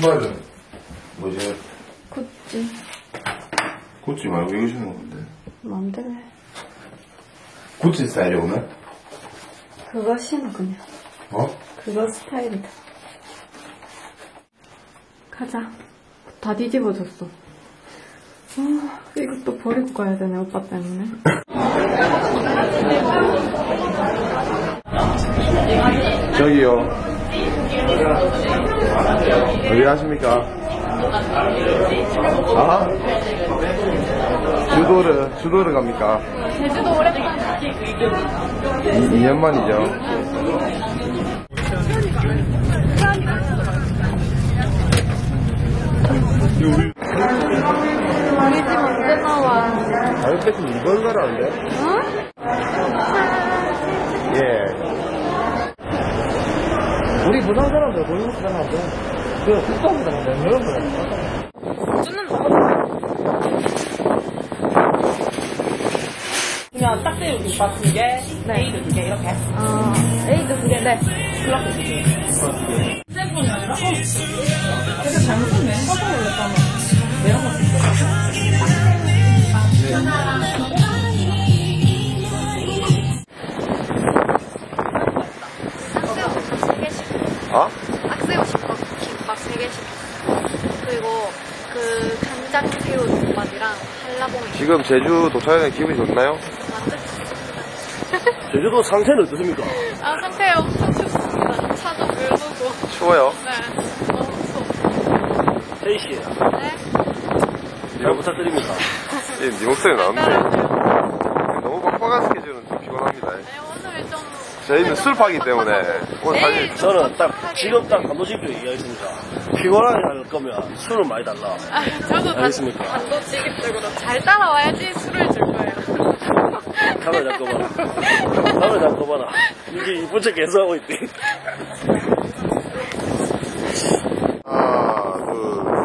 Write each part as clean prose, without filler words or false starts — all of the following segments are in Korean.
신발은 뭐지? 구찌. 구찌 말고 이거 신는 건데. 마음대로 해. 구찌 스타일이 오늘? 그거 신어 그냥. 어? 그거 스타일이다. 가자. 다 뒤집어졌어. 이것도 버리고 가야 되네 오빠 때문에. 저기요. 어디 가십니까? 아? 주도를 갑니까? 제주도 오랜만에. 2년 만이죠. 우리 집 언제 나와? 다른 때 이걸 가라는데? 어? 예. 우리 부산 사람들 고용 사람들 그 국가부 사람들 이런 거 주는 그냥 딱새우 김밥 2개, A도 2개 이렇게. A도 2개. 네. 셀폰이 아니라? 되게 잘못했네. 깜짝 놀랐잖아. 내가 어? 딱새우 김밥 3개 시켰어. 그리고 그 간장새우 김밥이랑 한라봉이. 지금 제주 도착하는 기분이 좋나요? 완전 제주도 상태는 어떻습니까? 상태 엄청 춥습니다. 차도 물르고. 추워요. 네. 너무 추워. 태희씨 네. 잘 부탁드립니다. 예, 네 목소리 나왔는데. 너무 빡빡한 스케줄은 좀 피곤합니다. 네, 오늘 좀. 저희는 술파기 때문에 오늘 사실 저는 딱 지금 딱 단도직입 얘기하겠습니다. 피곤하게 할 거면 술을 많이 달라. 저도 알겠습니까? 단도직입적으로 잘 따라와야지 술을 줄 거예요. 카메라 잡고봐라. 카메라 잡고봐라. 이게 이쁜 척 계속 하고 있대. 하나, 둘,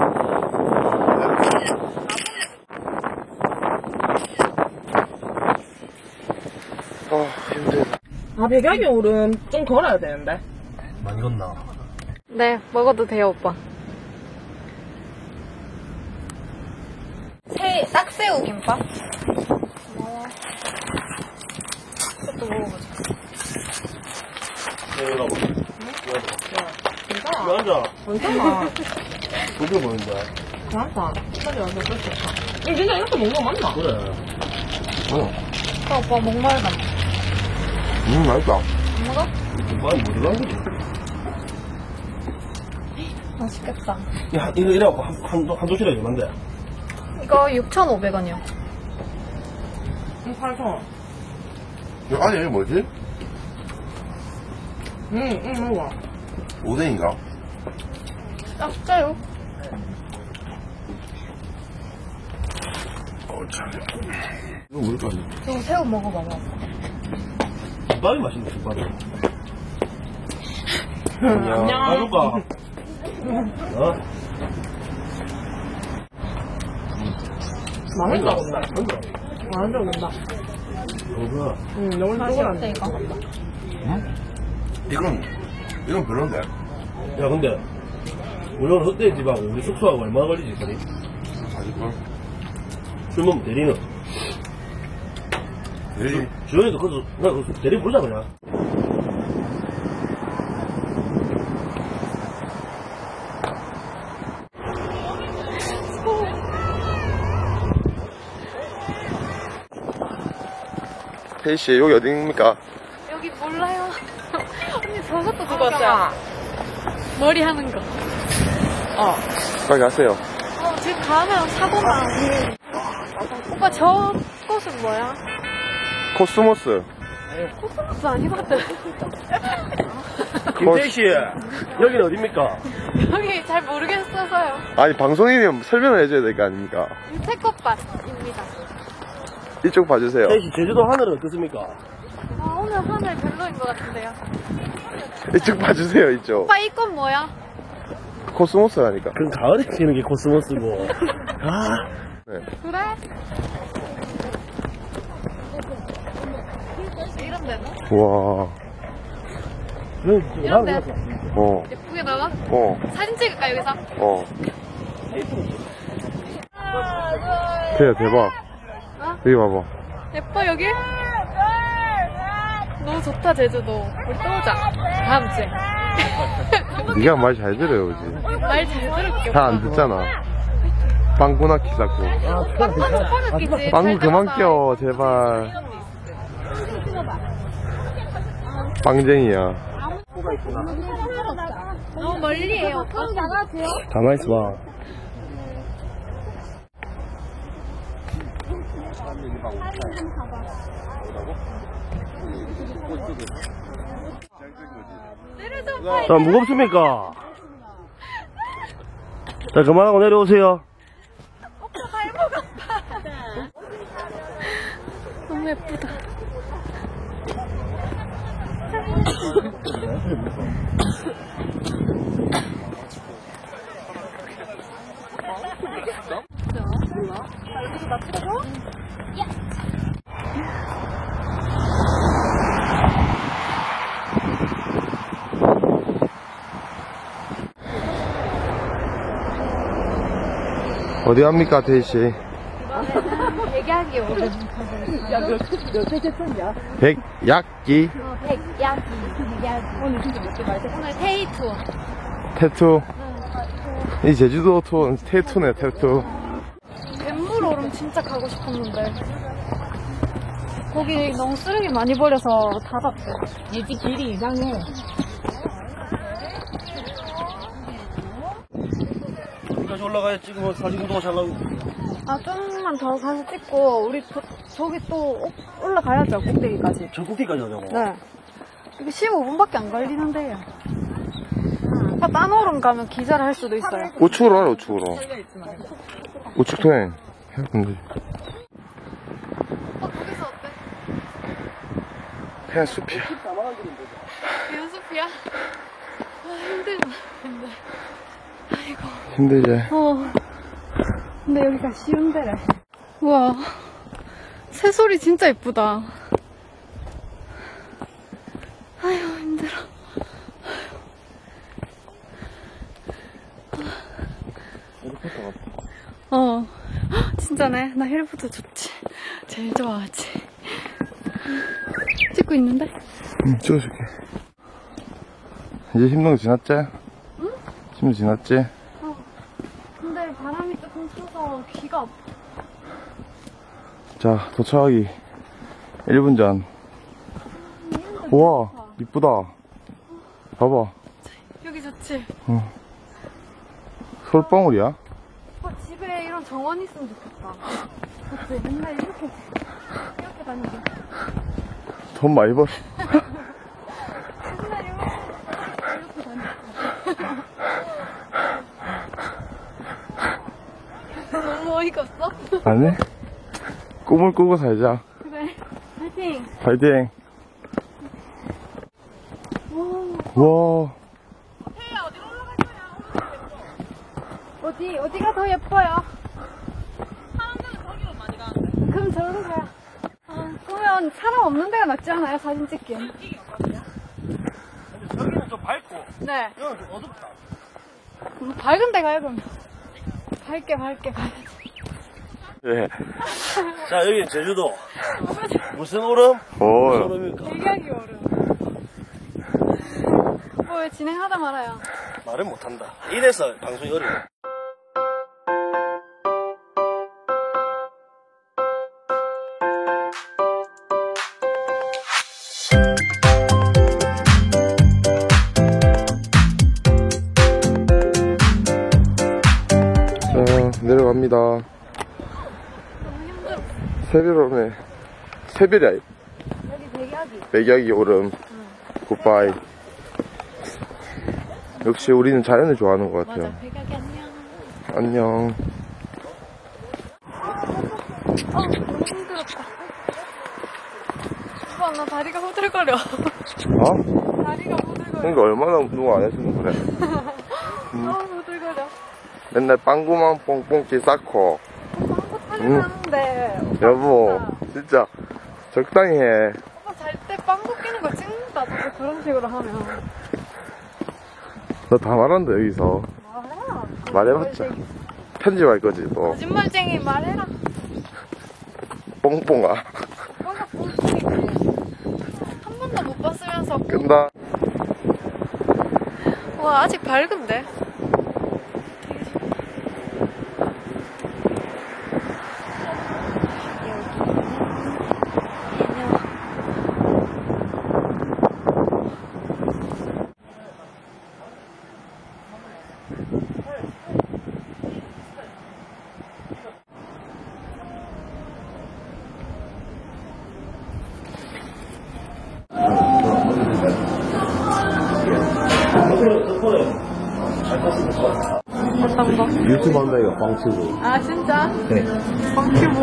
힘들다. 아, 백약이 오름 좀 걸어야 되는데. 많이 걷나? 네, 먹어도 돼요, 오빠. 딱새우 김밥? 고마워. 이것도 먹어보자. 이거 봐. 괜찮아. 이거 앉아. 괜찮아. 도둑 보는데. 괜찮다. 빨리 와서 뺄 수 있다. 이거 진짜 이렇게 먹는 거 맞나? 그래. 오빠 목말라. 맛있다. 안 먹어? 많이 못 들어간 거지. 맛있겠다. 야, 이거 이래갖고 한 도시락이 얼만데? 이거 6,500원이요. 8,000원. 이거 안에 뭐지? 먹어. 오뎅인가? 딱새우? 참. 이거 뭘까? 이거 새우 먹어봐봐. 김밥이 맛있네, 김밥이. 안녕. 가줄까? 어? 맛있다, 근데. 완전 된다. 뭐가? 너무 맛있다, 이거. 이건 별론데. 야, 근데, 우리 오늘 흑돼지집하고 우리 숙소하고 얼마나 걸리지, 거리? 40분? 술 먹으면 대리는? 대리. 주연이도 그 대리 부르자, 그냥. 태희씨, 여기 어디입니까? 여기 몰라요. 언니 저것도 두고 왔어요. 머리 하는 거. 빨리 가세요. 지금 가면 사고나. 오빠 저 꽃은 뭐야? 코스모스. 코스모스 아니거든. 김태희씨, 여기는 어딥니까? 여기 잘 모르겠어서요. 아니, 방송이면 설명을 해줘야 될 거 아닙니까? 태꽃밭입니다. 이쪽 봐주세요. 태희씨, 제주도 하늘은 어떻습니까? 오늘 하늘 별로인 것 같은데요. 이쪽 봐주세요, 이쪽. 오빠 이 꽃 뭐야? 코스모스라니까. 그럼 가을에 피는 게 코스모스고. 네. 그래? 이런 데는? 와. 이런데 어. 예쁘게 나와? 어. 사진 찍을까 여기서? 어. 태야 대박. 어? 여기 봐봐. 예뻐 여기? 너무 좋다 제주도. 우리 또 오자. 다음 주에. 네가 말 잘 들어요, 그지? 말 잘 들을게. 잘 안 듣잖아. 빵구나 키자고. 빵 끼지. 빵구 그만 껴, 제발. 빵쟁이야. 너무 멀리에요. 가만히 있어봐. 자, 무겁습니까? 자, 그만하고 내려오세요. 너무 예쁘다. 어디 갑니까, 태희씨? 백약이 오른. 백약기? 백약이. 오늘 진짜 몇개 말지? 오늘 테이 투어. 태투. 이 제주도 투어, 태투네, 태투. 뱃물 오름 진짜 가고 싶었는데. 거기 너무 쓰레기 많이 버려서 닫았대. 얘기 길이 이상해. 여기까지 올라가야 찍으면 사진 구도가 잘 나오고. 아, 좀만 더 가서 찍고, 우리 저기 또 올라가야죠, 꼭대기까지. 저 꼭대기까지 하자고. 네. 이게 15분밖에 안 걸리는데요. 아빠 딴 오름 가면 기절할 수도 있어요. 우측으로 하라, 우측으로. 우측 통행. 근데. 거기서 어때? 그냥 숲이야. 연습이야? 아, 힘들다. 근데. 아이고. 힘들지? 근데 여기가 쉬운 데래. 우와. 새소리 진짜 예쁘다. 아유, 힘들어. 어. 진짜네. 나 헬리콥터 좋지. 제일 좋아하지. 찍고 있는데? 응, 찍어줄게. 이제 힘든 거 지났지? 응? 힘든 지났지? 근데 바람이 조금 쳐서 귀가 아파. 자, 도착하기 1분 전. 우와, 이쁘다. 봐봐. 여기 좋지? 솔방울이야? 집에 이런 정원 있으면 좋겠다. 그치? 맨날 이렇게 다니게. 돈 많이 벌. 맨날 이렇게 다니게. 너무 어이가 없어? 아니? 꿈을 꾸고 살자. 그래. 파이팅! 파이팅! 와. 어디가 더 예뻐요? 사람들은 저기로 많이 가는데. 그럼 저기로 가요. 그러면 사람 없는 데가 낫지 않아요? 사진 찍기엔. 여기는 좀 밝고, 네. 여기는 좀 어둡다. 밝은 데 가요, 그러면. 밝게 가야지. 예. 자, 여기 제주도. 무슨 오름? 무슨 오름입니까? 백약이 오름. 왜 진행하다 말아요? 말은 못한다. 이래서 방송이 어려워. 자, 내려갑니다. 너무 힘들어. 새별오네. 새별이 아니. 여기 백약이. 백약이 오름. 굿바이. 역시 우리는 자연을 좋아하는 것 같아요. 맞아, 백약이 안녕. 안녕. 너무 힘들었다. 오빠, 나 다리가 후들거려. 어? 다리가 후들거려. 그러니까 얼마나 운동 안 했으면 그래. 너무 후들거려. 맨날 빵구만 뽕뽕기 쌓고. 빵꾸 타긴 하는데. 여보, 진짜 적당히 해. 오빠 잘 때 빵꾸 끼는 거 찍는다. 진짜 자꾸 그런 식으로 하면. 너 다 말한다, 여기서. 말해라. 말해봤자. 편집할 거지, 또. 거짓말쟁이 말해라. 뽕뽕아. 오빠가 뽕뽕이고. 한 번도 못 봤으면서. 끈다. 와, 아직 밝은데? 어떤 거? 유튜브 한다, 이거, 빵튜브. 아, 진짜? 네. 뻥큐브.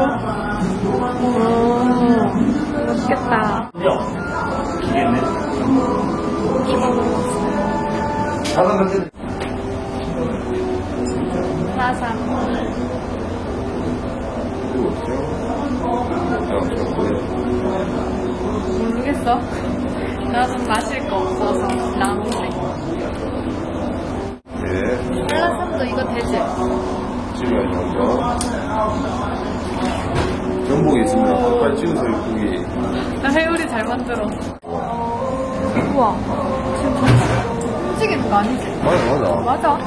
맛있겠다. 사삼. 모르겠어. 나는 마실 거 없어서 라면에. 예. 한라산도 이거 되지? 찍어야지, 먼저. 전복이 있습니다. 빨리 찍어서 고기. 나 회오리 잘 만들어. 우와. 지금 움직이는 거 아니지? 맞아. 맞아.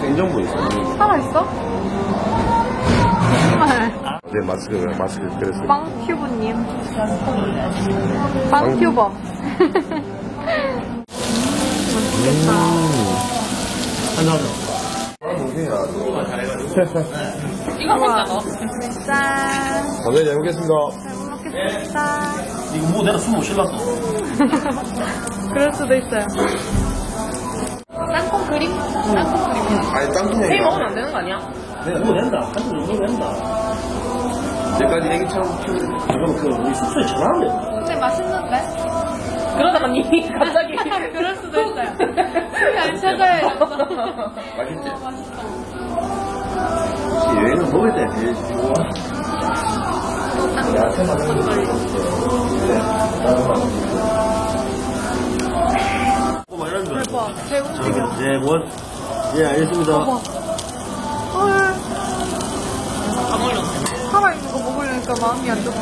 생전복 있어. 살아있어? 정말. 네, 마스크 그랬어요. 빵큐브님. 빵큐버. 맛있겠다. 이거 먹자, 너. 짠. 선생님, 잘 먹겠습니다. 잘 먹겠습니다. 이거 뭐 내가 숨 못 쉴렀어. 그럴 수도 있어요. 땅콩 그림? 땅콩 그림. 아니, 땅콩이 회이 먹으면 안 되는 거 아니야? 내가 이거 된다. 한번 정도 된다. 내까지 애기처럼 키우는 이건 그 우리 숙소에 전화하면 근데 맛있는데? 그러다가 니 갑자기. 그럴 수도 있어요. 잘 찾아야겠어. 맛있지? 맛있어. 혹시 여행을 먹을 때 제일 좋아? 야채만 뭐 이런 거. 대박. 제 움직여. 네, 뭐. 예, 알겠습니다. 헐. 살아있는 거 먹으려니까 마음이 안 좋아.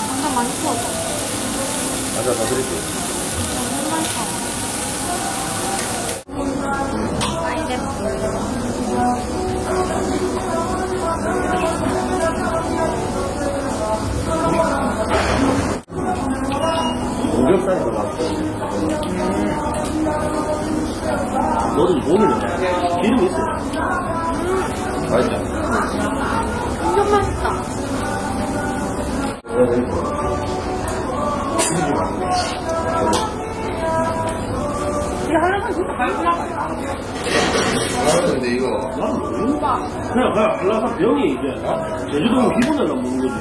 완전 많이 구워서. 맞아, 다 드릴게요. 오겹살이 나왔어. 너는 몸을 기름이 있어. 맛있다. 완전 맛있다. 이 한라산 진짜 맛있구나. 근데 이거. 나는 모른다. 그냥 한라산 병이 이제 제주도 기본에만 먹는 거지.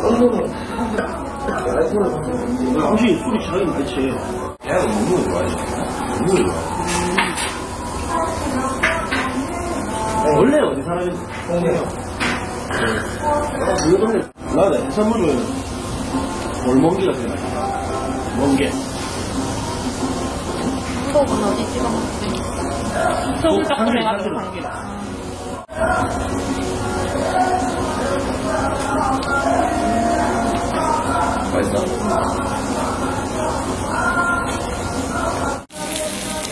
오늘은 당신이 술이 자기 많지. 내가 먹는 거 좋아해. 먹는 거 좋아해. 원래 어디 사람이 동네요. 그 동네 나는 해산물은 골멍기가 생각나. 멍게. 수록은 어디 찍어 먹지? 소금 조금 해가지고 당기다. 맛있다.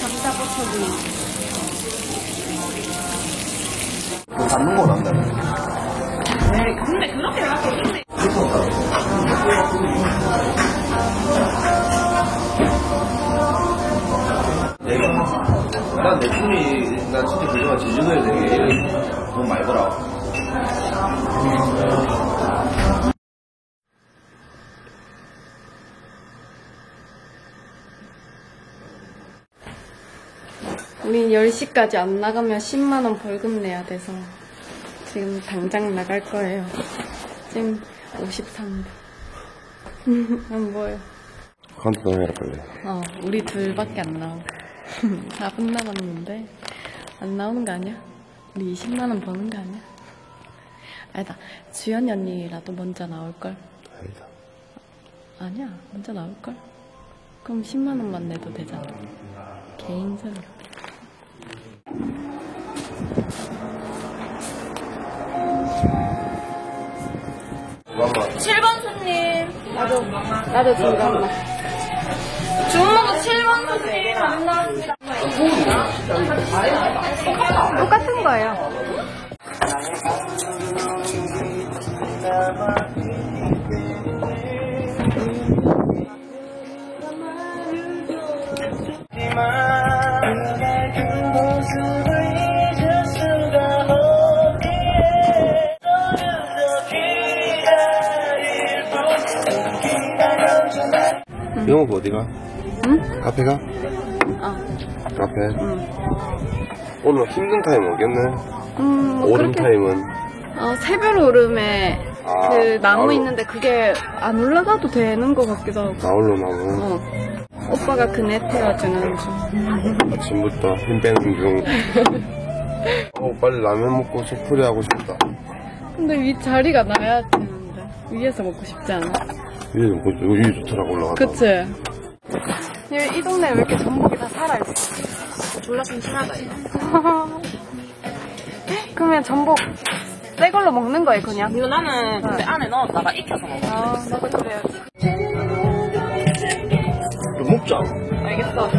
감자버터구이. 그 담는 건 안 되네. 네, 근데 그렇게 해갖고 근데. 난 내 품이, 난 진짜 그동안 제주도에 되게 돈 많이 벌어. 우린 10시까지 안 나가면 10만원 벌금 내야 돼서 지금 당장 나갈 거예요. 지금 53분. 안 보여. 카운트 좀 해라, 빨리. 우리 둘밖에 안 나와. 4분 남았는데 안 나오는 거 아니야? 우리 20만원 버는 거 아니야? 아니다. 주연이 언니라도 먼저 나올걸. 다행이다. 아니야, 먼저 나올걸? 그럼 10만원만 내도 되잖아. 개인전. 잠깐만. 7번 손님. 나도 잠깐만. 주문번호 7번 손님. 감사합니다. 똑같은 거예요. 영업 어디가? 응? 카페가? 카페? 오늘 힘든 타임 오겠네? 오름 그렇게. 타임은? 새별 오름에 아, 그 나무 나무. 있는데 그게 안 올라가도 되는 것 같기도 하고. 나홀로 나무. 오빠가 그네 태워주는 중. 아침부터 힘 빼는 중. 빨리 라면 먹고 소풀이 하고 싶다. 근데 위 자리가 나야 되는데 위에서 먹고 싶지 않아? 위에 좋더라고 올라가다. 그치? 이 동네에 왜 이렇게 전복이 다 살아있어? 졸라 심심하다. 그러면 전복 새 걸로 먹는 거예요 그냥? 이거 나는 근데 안에 넣었다가 익혀서 먹어. 나도 그래야지. 좀 먹자. 알겠어.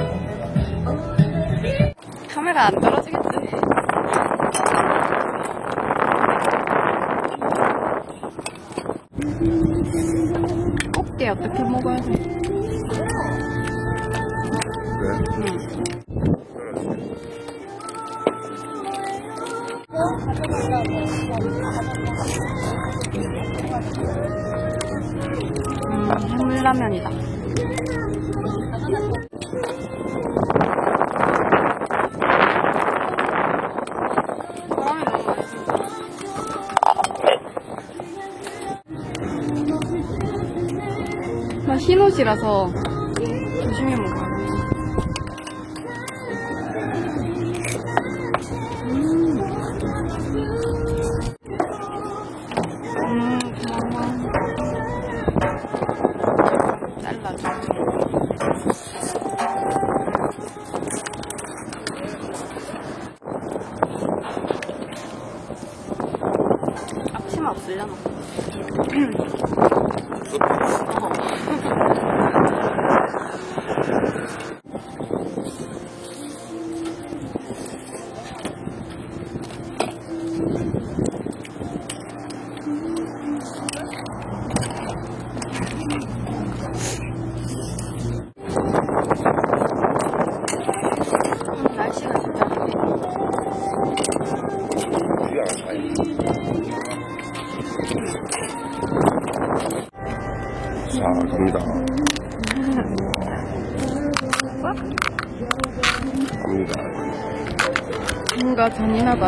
카메라 안 떨어지겠지? 꽃게 어떻게 먹어야 돼? 해물라면이다. 나 흰옷이라서 조심히 먹어. 고마워. 잘라줘. 앞치마 없으려나? 날씨가 진짜 자, 갑니다. 갑니다. 뭔가 잔인하다.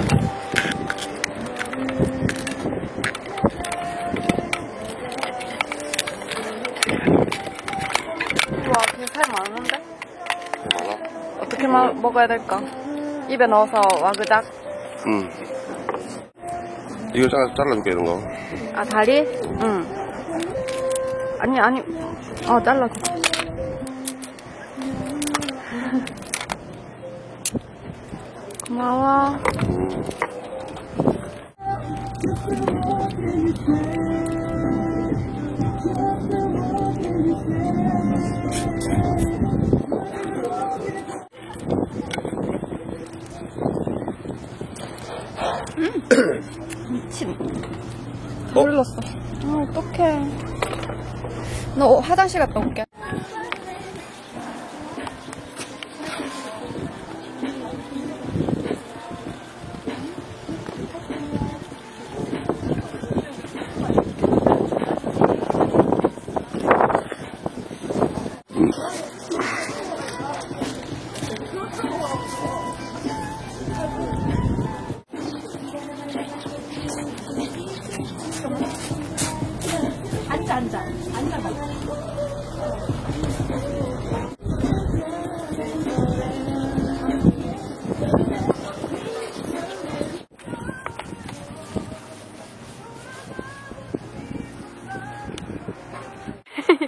우와, 게살 많은데? 많아? 어떻게 먹어야 될까? 입에 넣어서 와그작. 이거 잘라줄게, 이런 거. 아, 다리? 응. 아니. 잘라줘. 고마워. 미친. 몰랐어. 어떡해. 너 화장실 갔다 올게. 앉아.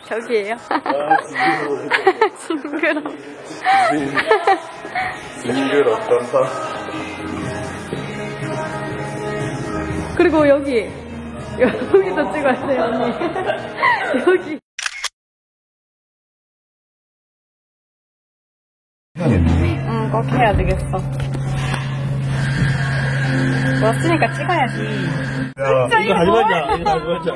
저기에요. 징그러. 징그럽다. 그리고 여기도 찍어야 돼요, 언니. 여기. 응, 꼭 해야 되겠어. 왔으니까 찍어야지. 야, 이거 하지 말자. 이거 하지 말자.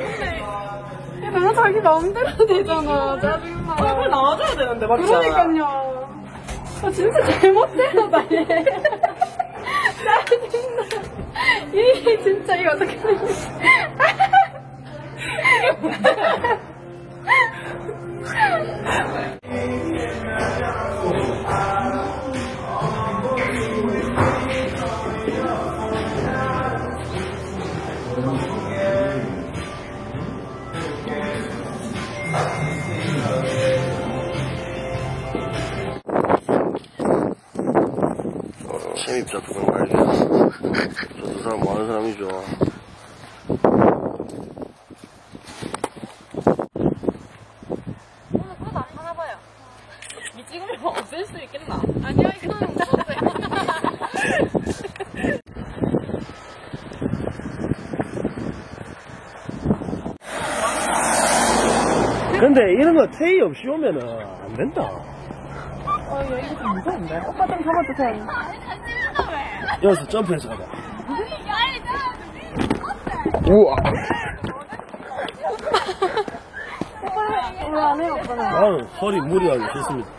너무 자기 마음대로 되잖아. 짜증나. 얼굴 나와줘야 되는데, 맞지? 그러니까요. 아, 진짜 잘못돼서 나 얘. 짜증나. 이 진짜 이거 어떻게 되는 거야. 이게 뭐야. 침입자 두 명 발견. 저 두 사람 뭐 하는 사람이죠? 오늘 그거 다 하나봐요. 이 찍으면 없앨 수 있겠나? 아니요, 이거는 없어요. 근데 이런 거 테이 없이 오면은 안 된다. 여기 좀 무서운데? 오빠 좀 잡아주세요. 여기서 점프해서 가자. 우와! 왜 안 해요, 오빠는? 나는 허리 무리하기 싫습니다.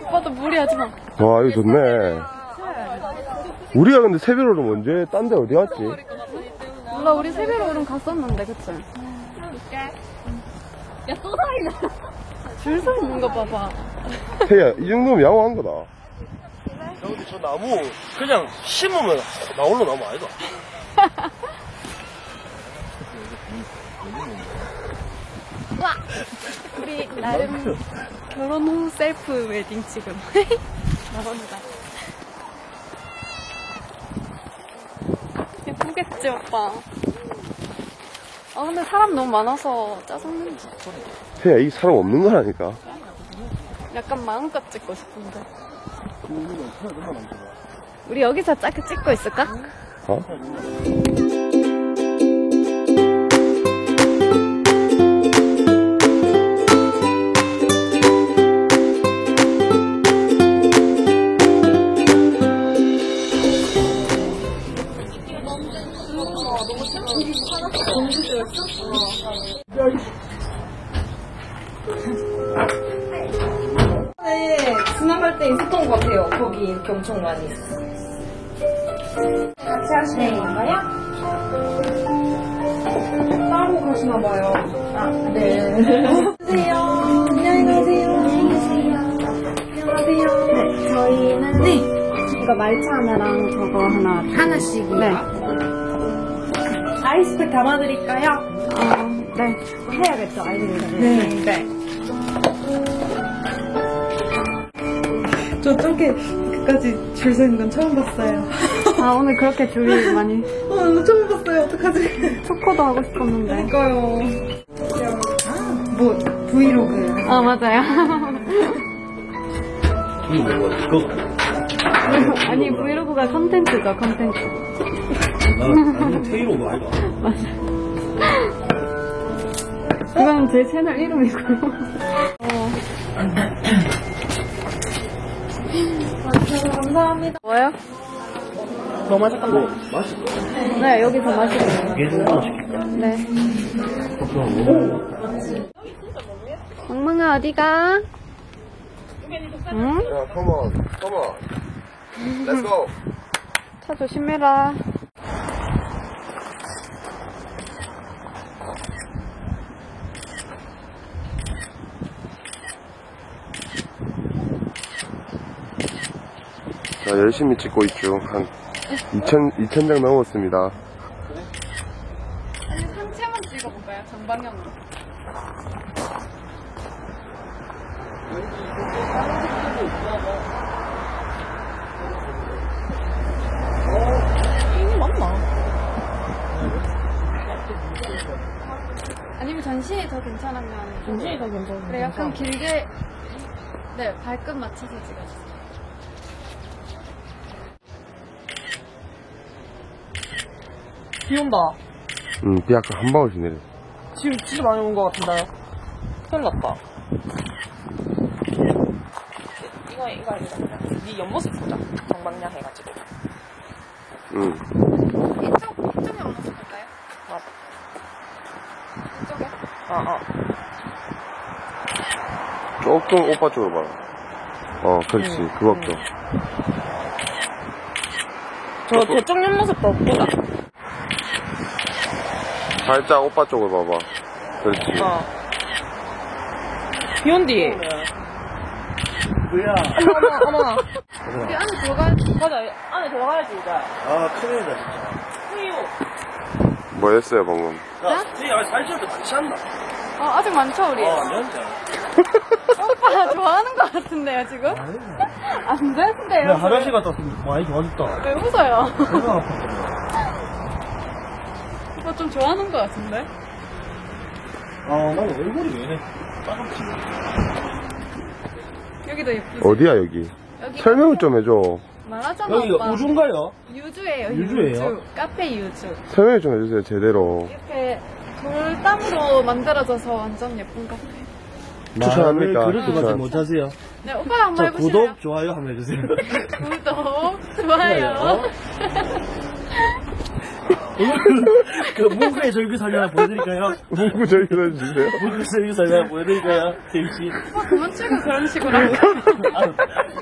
오빠도 무리하지 마. 와, 이거 좋네. 우리가 근데 새벽으로 언제 딴 데 어디 갔지? 몰라, 우리 새벽에 오름 갔었는데, 그치? 야, 또 사이나. 줄 서 있는 거 봐봐. 태야, 이 정도면 양호한 거다. 야, 근데 저 나무 그냥 심으면 나홀로 나무 아니다. 와! 우리 나름 결혼 후 셀프 웨딩 지금. 나봅니다. 예쁘겠지, 오빠? 아, 근데 사람 너무 많아서 짜증난다. 태야, 이 사람 없는 거라니까. 약간 마음껏 찍고 싶은데. 우리 여기서 짧게 찍고 있을까? 어? 네, 지나갈 때 있었던 것 같아요. 거기 이렇게 엄청 많이. 같이 하시는 건가요? 따로 가시나봐요. 아, 네. 안녕하세요. 안녕히 가세요. 안녕하세요. 네, 저희는 이거 말차 하나랑 저거 하나씩이요? 네. 아이스팩 담아드릴까요? 네. 해야겠죠, 아이들이. 네. 저 저렇게 끝까지 줄 서 있는 건 처음 봤어요. 아, 오늘 그렇게 줄이 많이. 오늘 처음 봤어요. 어떡하지? 초코도 하고 싶었는데. 그러니까요. 뭐, 브이로그. 아, 맞아요. 이거 아니, 브이로그가 컨텐츠죠, 컨텐츠. 나는 테이로그 아이가. 그건 제 채널 이름이고요. 감사합니다. 뭐요? 더 맛있고 맛있어. 네, 여기서 마시고요. 얘는 하나 시킬까? 네. 멍멍아, 어디가? 응? 야, come on. Let's go. 차 조심해라. 자, 열심히 찍고 있죠. 한 2,000장 넘었습니다. 아니, 상체만 찍어볼까요? 정방향으로. 맞나? 아니면 전신이 더 괜찮으면. 전신이 더 괜찮은데. 그래, 약간 길게, 네, 발끝 맞춰서 찍어주세요. 비 온다. 비 아까 한 방울씩 내려. 지금 진짜 많이 온 것 같은데요? 큰일 났다. 이거. 네 옆모습 보자. 정방향 해가지고. 이쪽에 오면서 볼까요? 이쪽에? 조금 오빠 쪽으로 봐라. 그렇지. 그거죠. 저 저쪽 옆모습도 보자. 살짝 오빠 쪽으로 봐봐. 그렇지. 비 온디. 뭐야? 어머. 우리 안에 들어가야 맞아, 안에 들어가야지, 이제. 아, 큰일이다, 진짜. 후유. 뭐 했어요, 방금? 야, 진짜 살찔 때 많지 않나? 아직 많죠, 우리? 안 되는데. 오빠 좋아하는 것 같은데요, 지금? 안 되는데요. 야, 화장실 갔다 왔으면 많이 좋아졌다. 왜 웃어요? 내가 아팠거든. 오빠 좀 좋아하는 것 같은데? 난 얼굴이 왜 이래? 따갑지? 여기도 예쁘지? 어디야, 여기? 여기 설명을 좀 해줘. 말하잖아, 여기가 오빠. 우중가요? 유주예요, 유주예요? 유주. 카페 유주. 설명 좀 해주세요, 제대로. 이렇게 돌담으로 만들어져서 완전 예쁜 카페. 추천합니까? 그릇도 같이 추천. 못하세요? 네, 오빠가 한번 자, 해보실래요? 구독, 좋아요 한번 해주세요. 구독, 좋아요. 그 문구의 절규 설명 보여드릴까요? 문구 저기로 해주세요. 문구의 절규 설명 보여드릴까요? 제이씨. 오빠 그만 찍어, 그런 식으로 하고.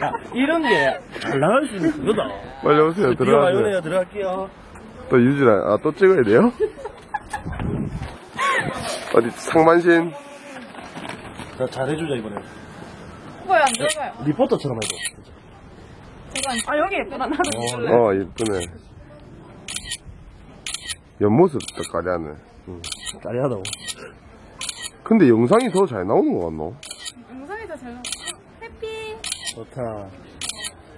야, 이런 게 잘 나갈 수 있는 그거다. 빨리 오세요, 들어가세요. 들어가요, 들어갈게요. 또 유지랑, 또 찍어야 돼요? 어디, 상만신? 자, 잘해주자, 이번에. 오빠 안 들어가요. 리포터처럼 해도. 아, 여기 예쁘다. 나도 이쁘네. 옆모습도 까리하네. 까리하다고. 근데 영상이 더 잘 나오는 거 같노? 영상이 더 잘 나와. 해피. 좋다.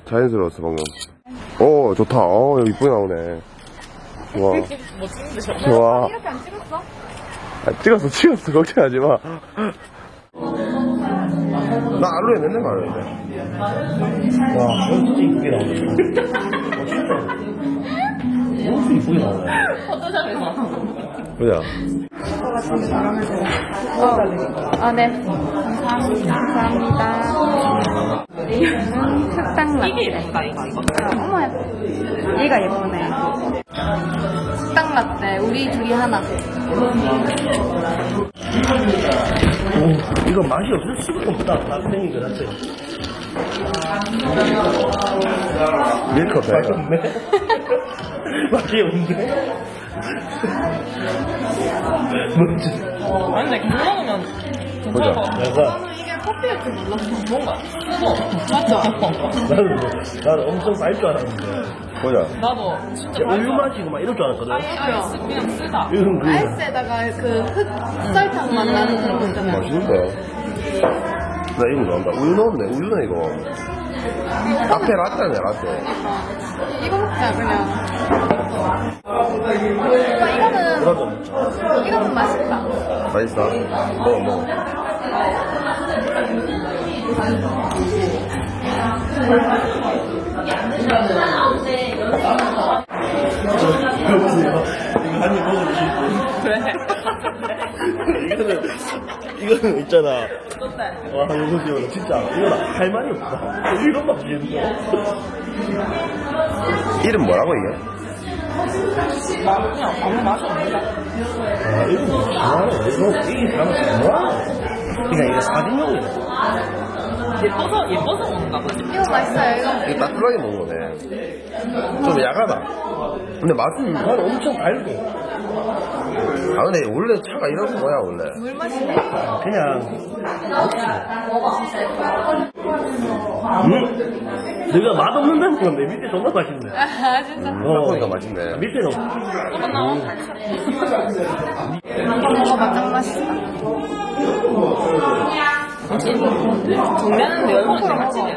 자연스러웠어, 방금. 좋다. 여기 이쁘게 나오네. 좋아. 좋아. 이렇게 안 찍었어? 찍었어. 걱정하지 마. 나 알로에 맨날 말하는데. 와, 진짜 이쁘게 나오네. 너무 이쁘게 나오네. 보자. 네. 감사합니다. 이거는 흑당 라떼. 이게 예쁘다, 이거. 어머, 얘가 예쁘네. 흑당 라떼. 우리 둘이 하나. 이거 맛이 없을 수가 없다. 학생이 그렇지. 밀크백. 맛이 없는데? 뭔지. 아니, 근데 물 먹으면 괜찮을 것 같아. 내가, 이게 커피일 줄 몰랐어. 뭔가 쓰고. 맞아. 나는 엄청 쌀 줄 알았는데. 보자. 나도 진짜 우유 마시고 막 이럴 줄 알았거든. 아이스 그냥 쓰다. 이건 그, 아이스에다가 그 흑설탕 맛 나는 그런 거 있잖아요. 맛있는데? 나 이거 넣는다. 우유 넣었네. 우유는 이거. 카페 라떼네, 라떼. 이거 먹자, 그냥. 오빠, 이거는 맛있다. 맛있어? 먹어. 이거 한입 먹어주시고. 그래. 이거는 있잖아. 어때? 와, 이거 보세요. 진짜. 이건 할 말이 없다. 이런 맛이겠네. 이름 뭐라고, 이게? 그냥 아무 맛이 없는데. 아, 이거 뭐야? 이게 사람은 뭐야? 그냥 이거 사진용이야. 예뻐서 먹는가 보지. 이거 맛있어요, 이거. 이거 따뜻하게 먹는 거네. 좀 야하다. 근데 맛은 난 엄청 달고. 근데 원래 차가 이런 거야, 원래. 물 맛이네. 그냥. 내가 맛없는다는 건데 밑에 존나 맛있네. 아, 진짜. 바꾸니까 맛있네. 밑에는. 한번 먹어봐, 짱 맛있다. 정면은 내 얼굴은 내가 찍어.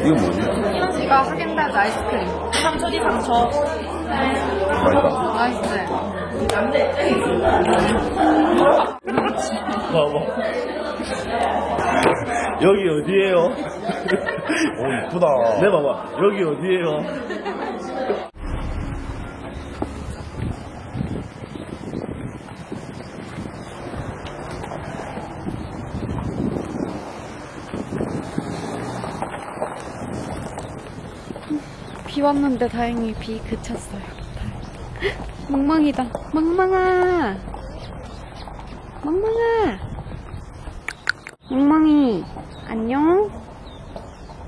이거 뭐지? 이거 하겐다즈 아이스크림. 상처지, 상처. 맛있다. 맛있어요. 봐봐. 여기 어디에요? 오, 이쁘다. 네, 봐봐. 여기 어디에요? 비 왔는데 다행히 비 그쳤어요. 멍멍이다. 멍멍아. 멍멍아. 멍멍이. 안녕.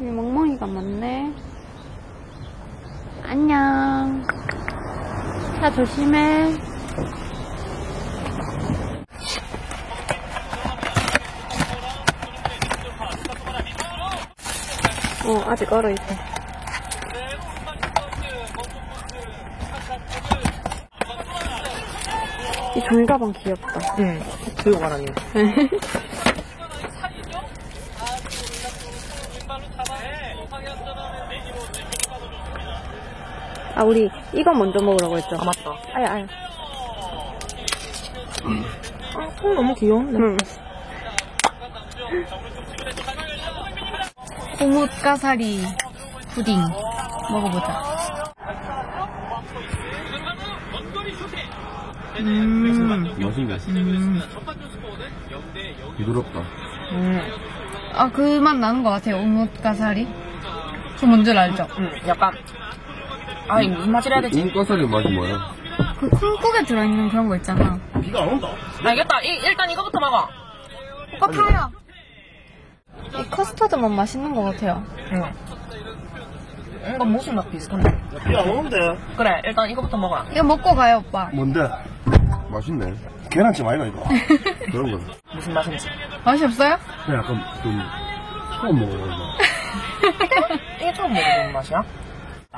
여기 멍멍이가 많네. 안녕. 차 조심해. 아직 얼어있어. 이 종이가방 귀엽다. 응. 들고 가라니. 아, 우리 이거 먼저 먹으라고 했죠? 아, 맞다. 아야. 아, 통 너무 귀여운데. 응. 고뭇가사리 푸딩 먹어보자. 맛있네. 부드럽다. 아, 그 맛 나는 것 같아요. 오뭇가사리. 그 뭔지 알죠? 약간. 아니, 무슨 맛이라 해야 되지? 우뭇가사리 맛이 뭐야? 그 콩국에 들어있는 그런 거 있잖아. 비가 안 온다. 알겠다. 일단 이거부터 먹어. 오빠 타요. 이 커스터드 맛 맛있는 것 같아요. 응. 이건 무슨 맛 비슷한데? 비 안 오는데. 그래, 일단 이거부터 먹어. 이거 먹고 가요, 오빠. 뭔데? 맛있네. 계란찜 아이가 이거? 그런 거. 무슨 맛인지. 맛이 없어요? 그냥 약간 좀 처음 먹어본다. 이게 처음 먹어보는 맛이야?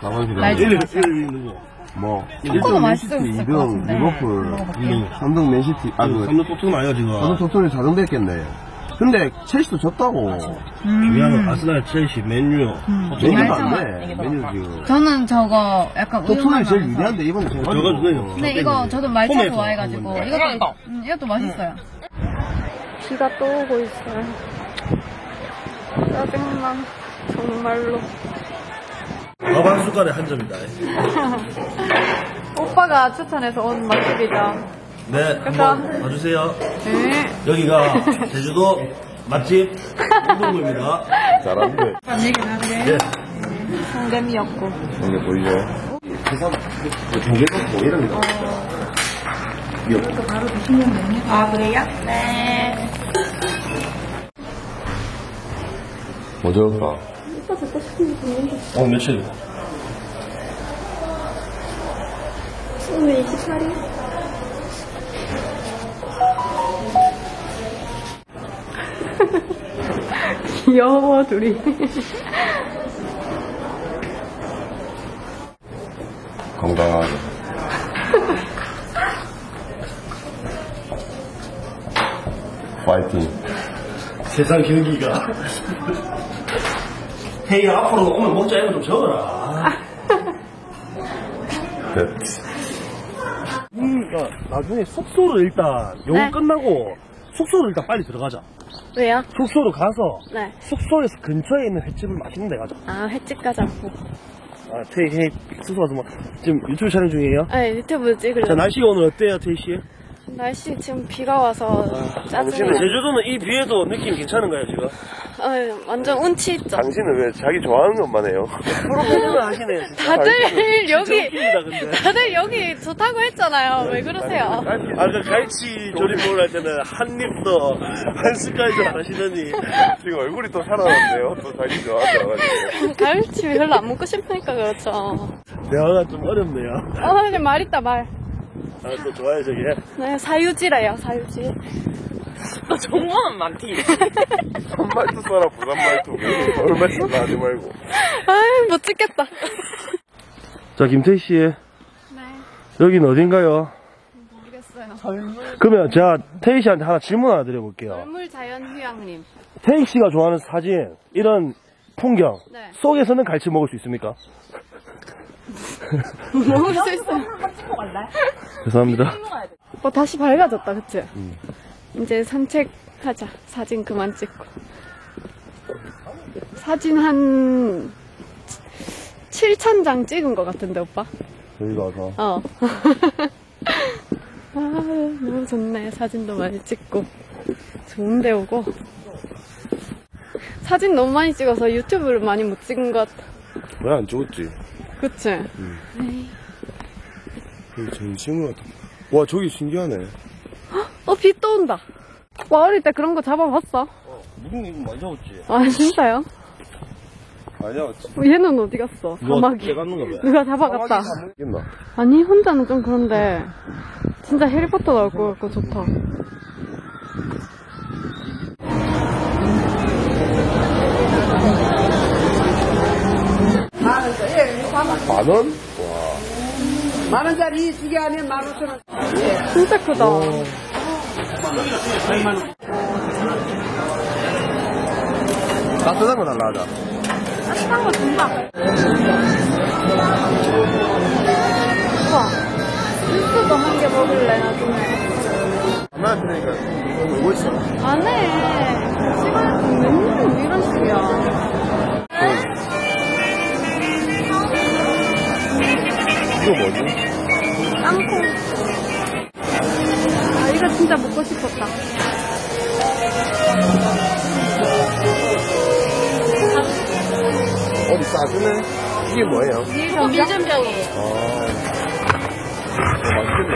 나만식 날짜. 1 있는 거. 뭐. 초코도 맛있을 수 있을 것 2등, 같은데. 리버풀, 3등 맨시티, 아, 그, 3등 토트넘 아니야 지금? 4등 토트넘이 4등 됐겠네. 근데, 첼시도 졌다고. 중요한 건 아스날, 첼시, 맨유. 맨유가 알잖아. 안 돼. 맨유 지금. 저는 저거 약간 토트넘이 제일 우유맛 유리한데, 이번에 제일 저거 주세요. 근데 이거 저도 말차 홈에서 좋아해가지고 한 이거. 이것도 맛있어요. 비가 또 오고 있어요. 짜증나. 정말로. 밥 한 숟갈에 한 점이다. 오빠가 추천해서 온 맛집이죠. 네, 그쵸? 한번 봐주세요. 네. 여기가 제주도 맛집 운동구입니다. 잘하는데. 네. 성gem이었고. 이게 보이죠? 계산, 조개도 이런 거. 아, 그래요? 네. 뭐 적을까? 며칠? 오늘 28일? 귀여워, 둘이. 건강하게. 파이팅. 세상 경기가. 헤이, 앞으로 오면 먹자 이거 좀 적어라. 그러니까 나중에 숙소를 일단 영어 네. 끝나고 숙소를 일단 빨리 들어가자. 왜요? 숙소로 가서 네. 숙소에서 근처에 있는 횟집을 맛있는 데 가자. 아, 횟집 가자고. 아, 테이 숙소 가서 뭐 지금 유튜브 촬영 중이에요? 아, 유튜브 찍으려고. 자, 날씨가 오늘 어때요, 테이 씨? 날씨 지금 비가 와서 짜증나. 제주도는 이 비에도 느낌 괜찮은가요, 지금? 완전 운치 있죠? 당신은 왜 자기 좋아하는 것만 해요? 프로페셔널 하시네, 진짜. 다들 여기, 웃깁니다, 근데. 다들 여기 좋다고 했잖아요. 왜 그러세요? 아까 갈치 조림 먹으러 할 때는 한 입도, 한 숟갈도 안 하시더니. 지금 얼굴이 또 살아났네요. 또 자기 좋아하셔가지고. 가을치 별로 안 먹고 싶으니까 그렇죠. 대화가 좀 어렵네요. 근데 말 있다, 말. 아, 또 좋아요, 저게. 네, 사유지래요, 사유지. 너 정보는 많지. 선말투 써라, 부산말투. 서울 말투 하지 말고. 아유, 못 찍겠다. 자, 김태희 씨. 네, 여긴 어딘가요? 모르겠어요. 그러면 제가 태희 씨한테 하나 질문 하나 드려볼게요. 얼물자연휴양림. 태희 씨가 좋아하는 사진, 이런 풍경 네. 속에서는 갈치 먹을 수 있습니까? 먹을 수 있어요. 찍고 갈래? 죄송합니다. 다시 밝아졌다, 그치? 이제 산책하자. 사진 그만 찍고. 사진 한 7,000장 찍은 것 같은데, 오빠? 여기 가서. 어. 아, 너무 좋네. 사진도 많이 찍고. 좋은데 오고. 사진 너무 많이 찍어서 유튜브를 많이 못 찍은 것 같아. 왜 안 찍었지? 그치? 여기 전시물 같아. 와, 저기 신기하네. 비 또 온다. 와, 어릴 때 그런 거 잡아봤어? 무슨 이거 많이 잡았지? 아, 진짜요? 아니야, 얘는 어디 갔어? 까마귀. 빼갔는가 봐. 누가 잡아갔다. 있나? 아니, 혼자는 좀 그런데, 진짜 해리포터 나올 것 같고 좋다. 만 원? 만원짜리 2개 하면 15,000원. 진짜 크다. 따뜻한 거 달라 하자. 따뜻한 거 준다. 우와. 육수도 한 개 먹을래, 나중에. 얼마나 되니까 놀고 있어. 안 해. 시간이 맨날 왜 이런 식이야. 이거 뭐지? 땅콩. 아, 이거 진짜 먹고 싶었다. 어디 싸주네? 이게 뭐예요? 밀전병이에요. 아, 맛있겠네.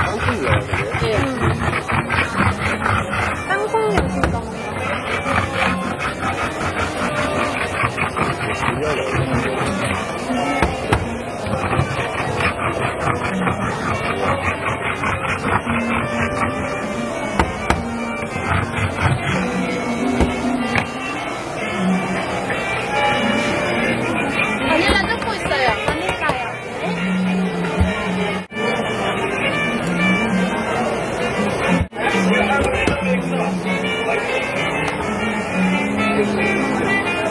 땅콩이야, 그게? 땅콩 양식가 바닐라 넣고 있어요. 바닐라요.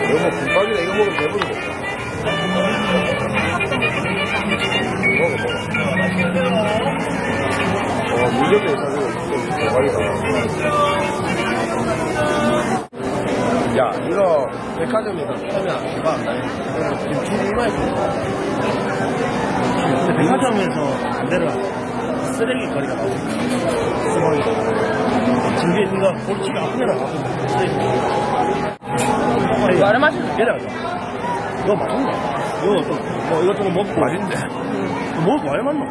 이거 뭐 김밥이나 이거 먹으면 배부르겠다. 먹어. 물겹에 사주면 좀 대박이다. 야, 이거 백화점에서 파면 대박. 김치 얼마에 근데 백화점에서 반대로 쓰레기 거리가 나오니까 집에 누가 볼치가 앞에나 가서 쓰레기 이거 아래 맛이 얘라 이거 맛있네. 이거 이것저것 먹고 맛있네. 먹을 거 얼마 맛나?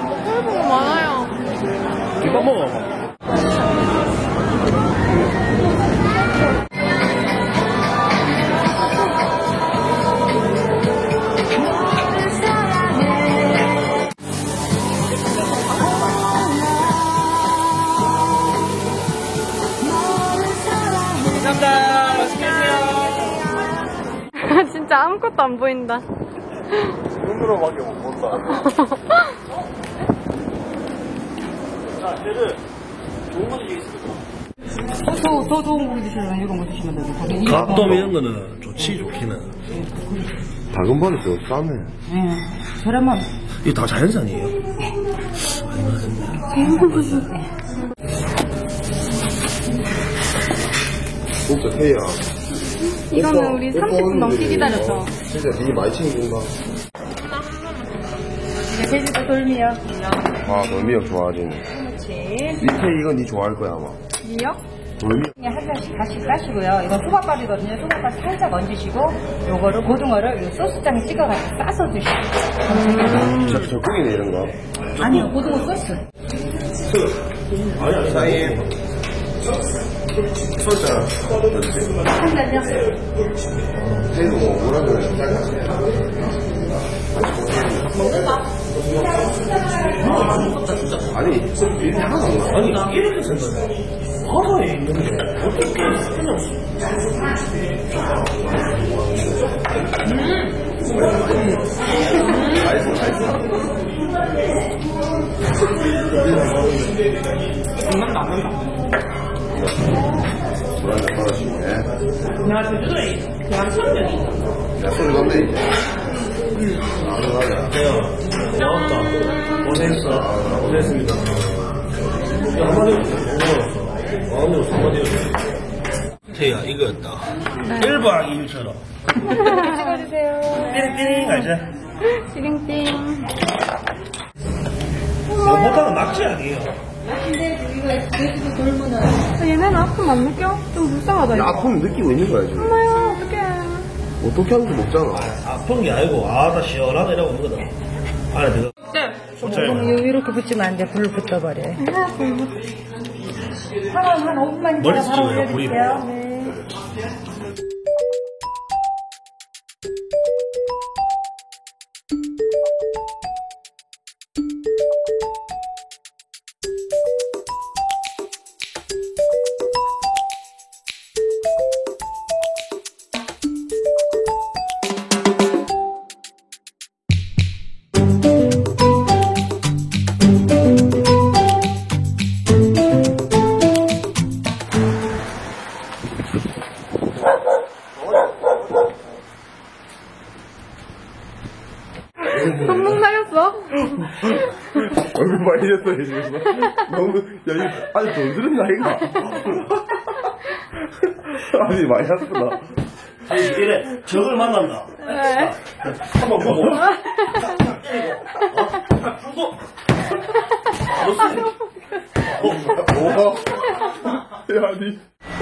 먹고 싶은 거 많아요. 이거 먹어봐. 감사합니다. 맛있게 드세요. 진짜 아무것도 안 보인다. 눈으로밖에 못 본다. 자, 쟤를 좋은 거 드시겠습니까? 더 좋은 고기 드시려면 이거 뭐 드시면 되고. 갓돔 이런 거는 좋기는. 다금바리 더 싸네. 저렴한. 이거 다 자연산이에요? 진짜 태야. 이거는 우리 30분 넘게 기다렸죠. 진짜 되게 많이 챙긴다. 제주도 돌미요. 아, 돌미역 좋아하지. 그렇지. 밑에 이건 니 좋아할 거야, 아마. 미역? 돌미역. 그냥 한 잔씩 같이 까시고요. 이건 수박밥이거든요. 수박밥 살짝 얹으시고, 요거를, 고등어를 요 소스장에 찍어가지고 싸서 드시고. 적국이네, 이런 거. 아니요, 고등어 소스. 아니, 사장님. 소자. 한 잔요? 태도 뭐, 뭐라 그래. 아니, 이게 하나도 안 나. 아니, 이렇게 생각해. 바다에 있는데, 어떻게 그냥. 불안해, 떨어지네. 내가 제주도에 그냥 천명이. 야, 소리 건데, 이제. 고맙다. 고생했어. 고생했습니다. 한마디 고생했어. 마음으로 한마디. 태야, 이거였다. 1박 2일처럼. 찍어주세요. 띠링띠링 알지? 띠링띵. 너보다는 낫지 아니에요? 근데 우리가 돼지도 돌면은 얘네는 아픔 안 느껴? 좀 불쌍하다, 이거. 아픔 느끼고 있는 거야, 지금. 엄마야, 어떡해. 어떻게 하는지 먹잖아. 아픈 게 아니고, 나 시원하다 이러고 있거든. 안에 들어. 그럼 이렇게 붙이면 안 돼. 불 붙어버려. 한 5분만 머리 있다가 바로 쓰지, 불이. 올려드릴게요. 네. 손목 날렸어? 얼굴 많이 졌어, 지금. 너무, 야, 이거, 아니, 더 들었나, 이거? 아니, 많이 아프다. 이래, 적을 만난다. 네. 한번 보고. 우와. 야, 니.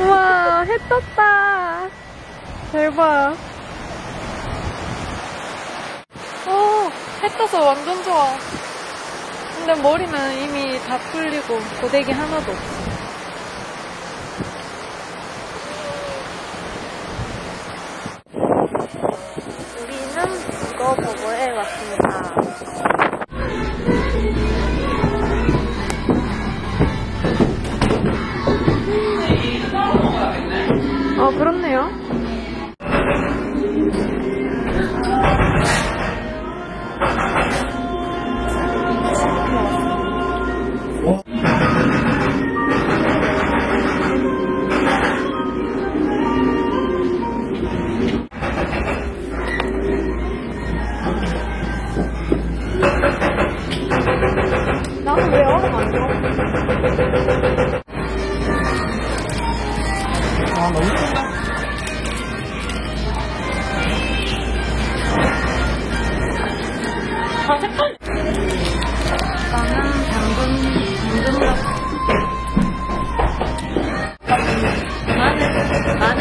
우와, 해 떴다. 대박. 해 떠서 완전 좋아. 근데 머리는 이미 다 풀리고 고데기 하나도 없어. 우리는 이거 보고에 왔습니다. 그렇네요. 나는 왜 얼음 안 줘? 너무 큰다. 색깔. 나는 당근 마늘.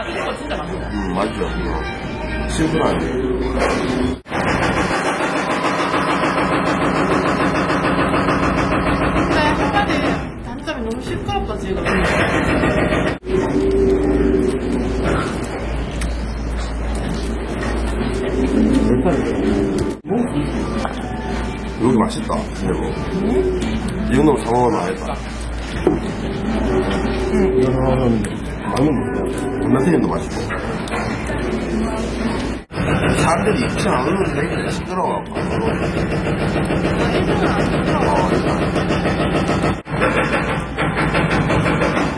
이거 진짜 맛있다. 맞죠. 심플하네. 근데 한 가지 단점이 너무 시끄럽다, 지금. 여기 맛있다. 근데 뭐. 이 정도면 상황은 알겠다. 이 상황은 많은 건너편도 맛있고. 사람들이 입지 않았는데 시끄러워.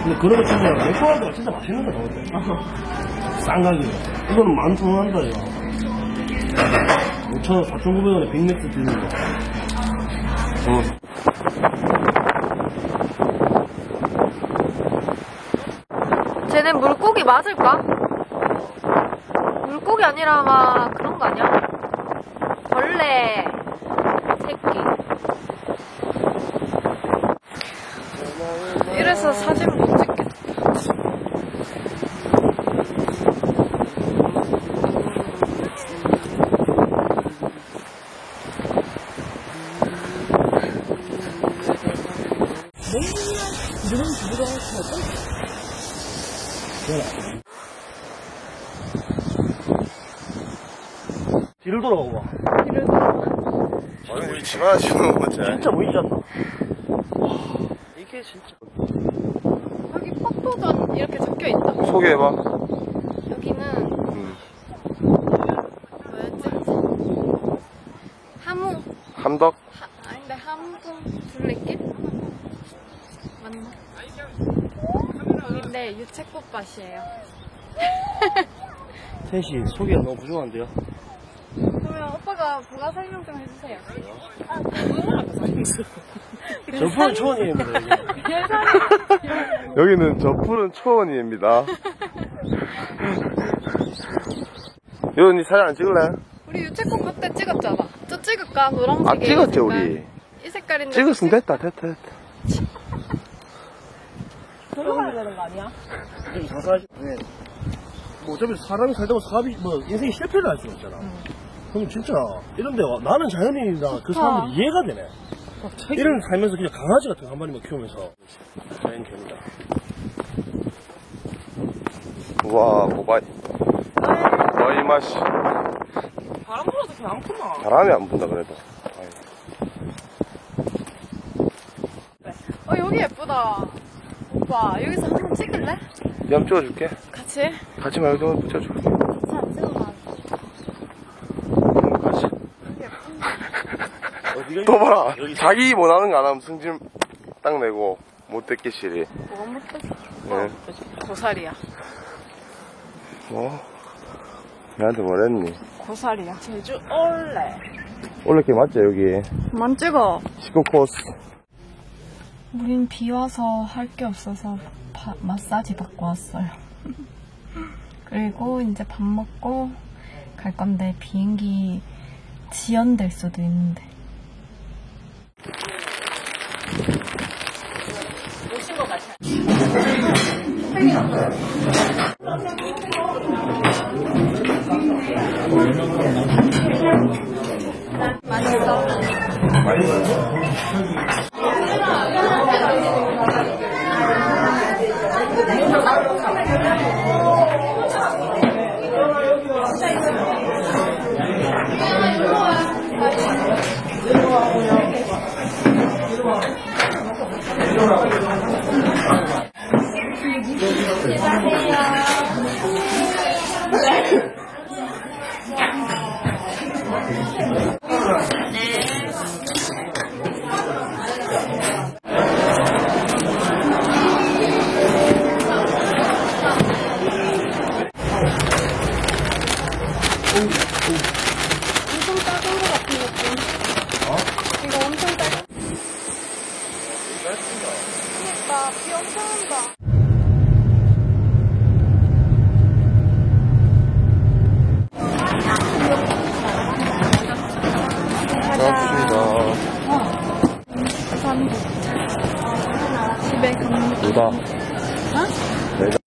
근데 그런 거 진짜 맥주한테가 진짜 맛있는 거 나오죠. 싼 가격에. 이거는 11,000원 한다, 이거. 5,000원, 4,900원에 빅맥스 드는 거. 쟤네 물고기 맞을까? 물고기 아니라 아마 그런 거 아니야? 벌레 새끼. 이래서 사진 못 찍겠다. 뒤를 돌아보고 봐. 아니, 우리 지나가시는 거 같지? 진짜 보이지 않나? 와, 이게 진짜. 여기 포토전 이렇게 적혀 있다. 소개해봐. 여기는 뭐였지? 하무. 함덕? 아닌데 함흥 둘레길? 맞나? 여긴데 유채꽃밭이에요. 셋이 소개가 너무 부족한데요? 그러면 오빠가 부가 설명 좀 해주세요. 저 푸른 초원입니다. 여기는 저 푸른 초원이입니다. 여기 사진 안 찍을래? 우리 유채꽃 그때 찍었잖아. 저 찍을까? 노란색에 아, 찍었지, 색깔. 우리. 이 색깔인데. 찍었으면 됐다. 저로 가야 되는 거 아니야? 여기 장사하시, 네. 뭐 어차피 사람이 살다 보면 사업이, 뭐, 인생이 실패를 할 수가 있잖아. 그럼 진짜, 이런데 나는 자연인이다. 그 사람들이 이해가 되네. 이런 살면서 그냥 강아지 같은 거 한 마리만 키우면서 자연견이다. 우와, 고바이. 거의 맛이. 바람 불어서 그냥 안 푸나? 바람이 안 분다, 그래도. 여기 예쁘다. 오빠, 여기서 한번 찍을래? 염 찍어줄게. 같이? 같이 말고 붙여줄게. 같이 안 찍어봐. 같이. 어디가 또 봐라. 여기 자기 원하는 거 안 하면 승진 딱 내고 못 됐기 시리. 뭐가 못됐어? 네. 고사리야. 뭐? 나한테 뭐랬니? 고사리야. 제주 올레. 원래 게 맞지, 여기? 그만 찍어. 시코 코스. 우린 비 와서 할 게 없어서 마사지 받고 왔어요. 그리고 이제 밥 먹고 갈 건데 비행기 지연될 수도 있는데. 오신 것 같아. 맛있어. 엄청 작은 것 같은 느낌. 이거 엄청 작은. 그러니까 비 엄청 온다. 갑시다. 집에 갑니다. 누다. 어? 내가.